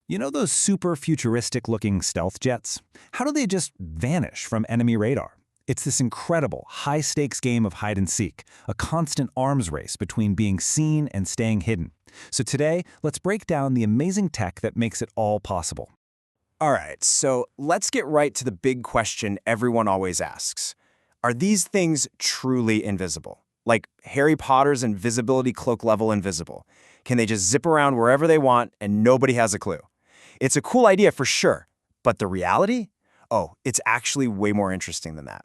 You know those super futuristic-looking stealth jets? How do they just vanish from enemy radar? It's this incredible, high-stakes game of hide-and-seek, a constant arms race between being seen and staying hidden. So today, let's break down the amazing tech that makes it all possible. All right, so let's get right to the big question everyone always asks. Are these things truly invisible? Like Harry Potter's invisibility cloak level invisible? Can they just zip around wherever they want and nobody has a clue? It's a cool idea for sure, but the reality? Oh, it's actually way more interesting than that.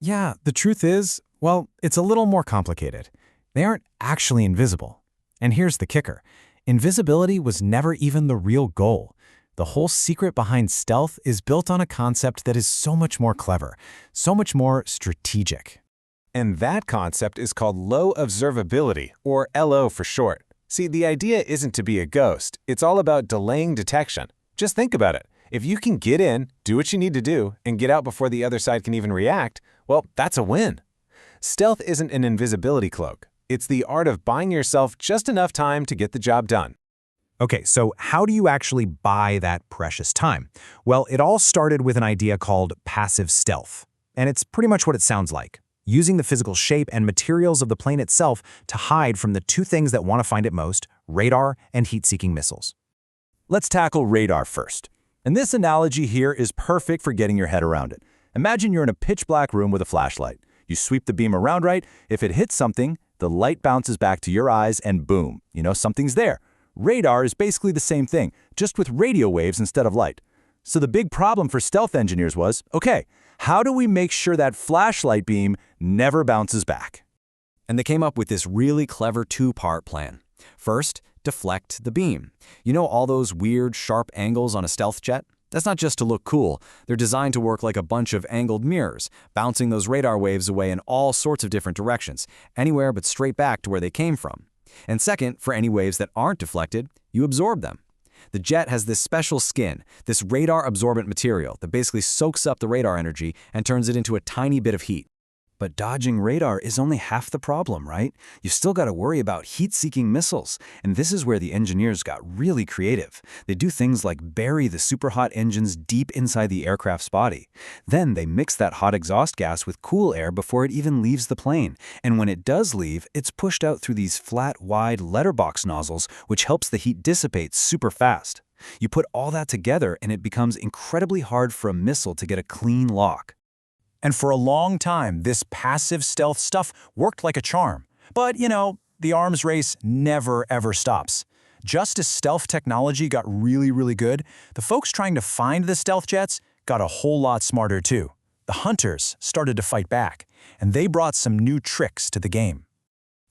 Yeah, the truth is, well, it's a little more complicated. They aren't actually invisible. And here's the kicker. Invisibility was never even the real goal. The whole secret behind stealth is built on a concept that is so much more clever, so much more strategic. And that concept is called Low Observability, or LO for short. See, the idea isn't to be a ghost. It's all about delaying detection. Just think about it. If you can get in, do what you need to do, and get out before the other side can even react, well, that's a win. Stealth isn't an invisibility cloak. It's the art of buying yourself just enough time to get the job done. Okay, so how do you actually buy that precious time? Well, it all started with an idea called passive stealth. And it's pretty much what it sounds like. Using the physical shape and materials of the plane itself to hide from the two things that want to find it most, radar and heat-seeking missiles. Let's tackle radar first. And this analogy here is perfect for getting your head around it. Imagine you're in a pitch-black room with a flashlight. You sweep the beam around right. If it hits something, the light bounces back to your eyes and boom, something's there. Radar is basically the same thing, just with radio waves instead of light. So the big problem for stealth engineers was, okay, how do we make sure that flashlight beam never bounces back? And they came up with this really clever two-part plan. First, deflect the beam. You know all those weird, sharp angles on a stealth jet? That's not just to look cool. They're designed to work like a bunch of angled mirrors, bouncing those radar waves away in all sorts of different directions, anywhere but straight back to where they came from. And second, for any waves that aren't deflected, you absorb them. The jet has this special skin, this radar-absorbent material that basically soaks up the radar energy and turns it into a tiny bit of heat. But dodging radar is only half the problem, right? You still got to worry about heat-seeking missiles, and this is where the engineers got really creative. They do things like bury the super-hot engines deep inside the aircraft's body. Then they mix that hot exhaust gas with cool air before it even leaves the plane, and when it does leave, it's pushed out through these flat, wide letterbox nozzles, which helps the heat dissipate super fast. You put all that together, and it becomes incredibly hard for a missile to get a clean lock. And for a long time, this passive stealth stuff worked like a charm. But, the arms race never, ever stops. Just as stealth technology got really, really good, the folks trying to find the stealth jets got a whole lot smarter too. The hunters started to fight back, and they brought some new tricks to the game.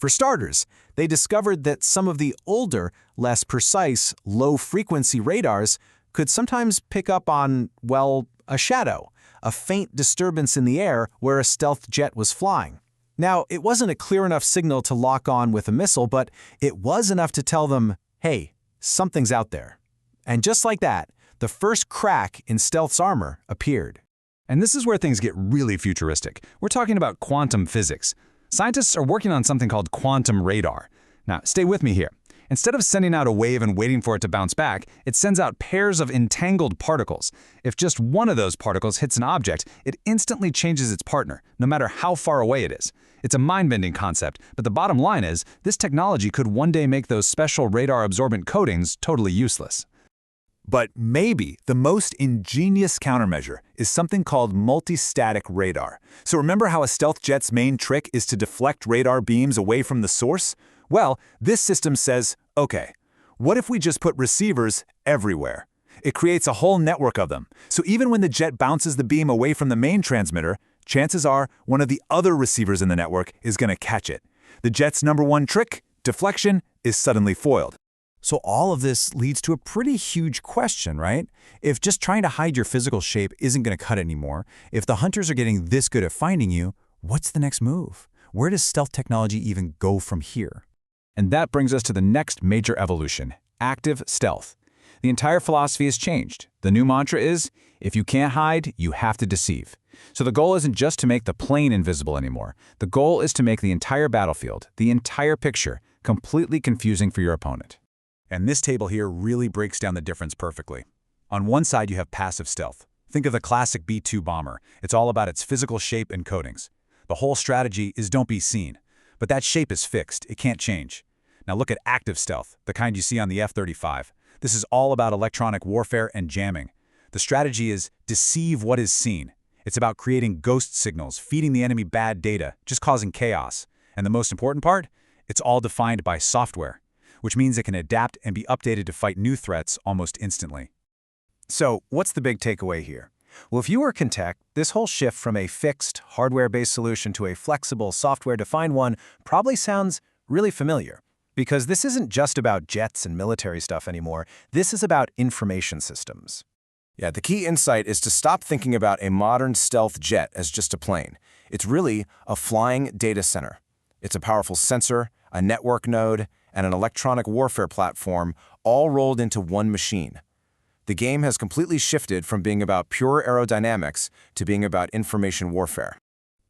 For starters, they discovered that some of the older, less precise, low-frequency radars could sometimes pick up on, well, a shadow, a faint disturbance in the air where a stealth jet was flying. Now, it wasn't a clear enough signal to lock on with a missile, but it was enough to tell them, hey, something's out there. And just like that, the first crack in stealth's armor appeared. And this is where things get really futuristic. We're talking about quantum physics. Scientists are working on something called quantum radar. Now, stay with me here. Instead of sending out a wave and waiting for it to bounce back, it sends out pairs of entangled particles. If just one of those particles hits an object, it instantly changes its partner, no matter how far away it is. It's a mind-bending concept, but the bottom line is, this technology could one day make those special radar-absorbent coatings totally useless. But maybe the most ingenious countermeasure is something called multi-static radar. So remember how a stealth jet's main trick is to deflect radar beams away from the source? Well, this system says, okay, what if we just put receivers everywhere? It creates a whole network of them. So even when the jet bounces the beam away from the main transmitter, chances are one of the other receivers in the network is going to catch it. The jet's #1 trick, deflection, is suddenly foiled. So all of this leads to a pretty huge question, right? If just trying to hide your physical shape isn't going to cut anymore, if the hunters are getting this good at finding you, what's the next move? Where does stealth technology even go from here? And that brings us to the next major evolution, active stealth. The entire philosophy has changed. The new mantra is, if you can't hide, you have to deceive. So the goal isn't just to make the plane invisible anymore. The goal is to make the entire battlefield, the entire picture, completely confusing for your opponent. And this table here really breaks down the difference perfectly. On one side, you have passive stealth. Think of the classic B-2 bomber. It's all about its physical shape and coatings. The whole strategy is don't be seen. But that shape is fixed. It can't change. Now look at active stealth, the kind you see on the F-35. This is all about electronic warfare and jamming. The strategy is deceive what is seen. It's about creating ghost signals, feeding the enemy bad data, just causing chaos. And the most important part? It's all defined by software, which means it can adapt and be updated to fight new threats almost instantly. So, what's the big takeaway here? Well, if you were Contech, this whole shift from a fixed, hardware-based solution to a flexible, software-defined one probably sounds really familiar. Because this isn't just about jets and military stuff anymore, this is about information systems. Yeah, the key insight is to stop thinking about a modern stealth jet as just a plane. It's really a flying data center. It's a powerful sensor, a network node, and an electronic warfare platform all rolled into one machine. The game has completely shifted from being about pure aerodynamics to being about information warfare.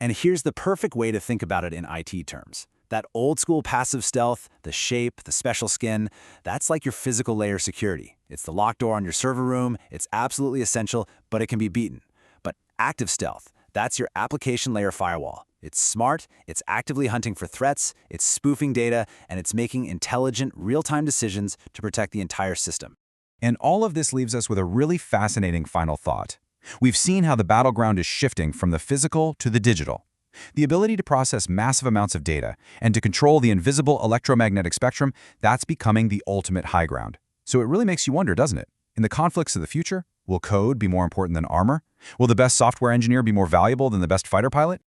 And here's the perfect way to think about it in IT terms. That old-school passive stealth, the shape, the special skin, that's like your physical layer security. It's the locked door on your server room, it's absolutely essential, but it can be beaten. But active stealth, that's your application layer firewall. It's smart, it's actively hunting for threats, it's spoofing data, and it's making intelligent, real-time decisions to protect the entire system. And all of this leaves us with a really fascinating final thought. We've seen how the battleground is shifting from the physical to the digital. The ability to process massive amounts of data and to control the invisible electromagnetic spectrum, that's becoming the ultimate high ground. So it really makes you wonder, doesn't it? In the conflicts of the future, will code be more important than armor? Will the best software engineer be more valuable than the best fighter pilot?